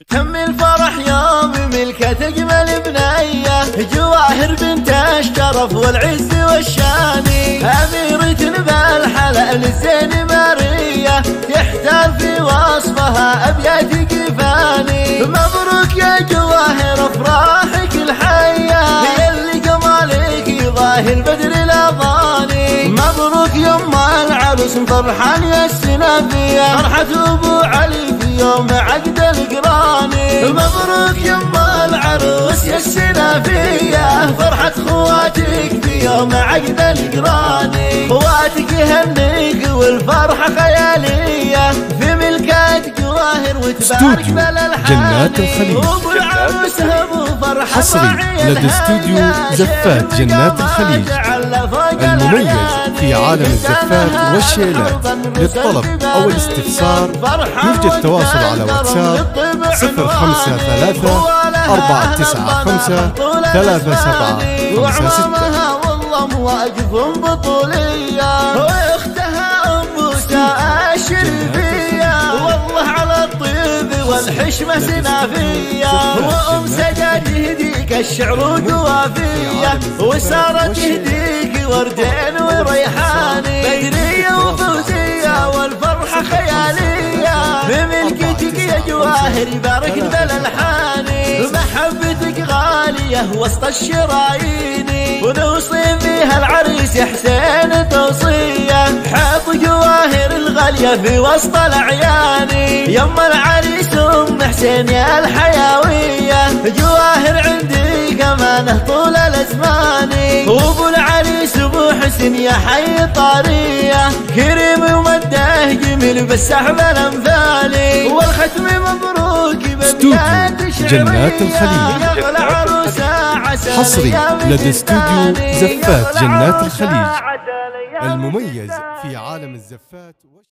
تم الفرح يوم ملكة اجمل بنية، جواهر بنت الشرف والعز والشاني، اميرة بالحلال الزين مارية، تحتار في وصفها ابيات قفاني. مبروك يا جواهر افراحك الحية، هي اللي جمالك يضاهي البدر الاضاني. مبروك يما العروس فرحان يا السنافية، فرحة ابو علي في يوم عقد القراني. مبروك يما العروس يا السنافية، فرحة خواتك في يوم عقد القراني. خواتك يهنيك والفرحة خيالية، في ملكات جواهر وتبارك جنات الخليج. وابو العروس ابو فرحة حصري لدى استوديو زفات جنات الخليج المميز في عالم الزفات والشيلات. للطلب أو الاستفسار يرجى التواصل على واتساب 053 495 3756. والله مواقف بطولية، واختها ام موسى الشريفية، والله على الطيب والحشمة سنافية، وام سجاد تهديك الشعر وقوافية، وسارة تهديك وردين وريحاني، بدرية وفوزية والفرحة خيالية. بملكتك يا جواهر يبارك بالالحاني، محبتك غالية وسط الشرايين، ونوصي فيها العريس حسين توصية، حط جواهر الغالية في وسط الأعيان. يما العريس أم حسين يا الحيوية، جواهر عندي كمانه طول الأزمان، وابو العريس أبو حسين يا حي طارية، كريم ومده جميل بالسحب الأنفالي، والختم مبروك استوديو جنات الخليج. حصري لدى استوديو زفات جنات الخليج المميز في عالم الزفات.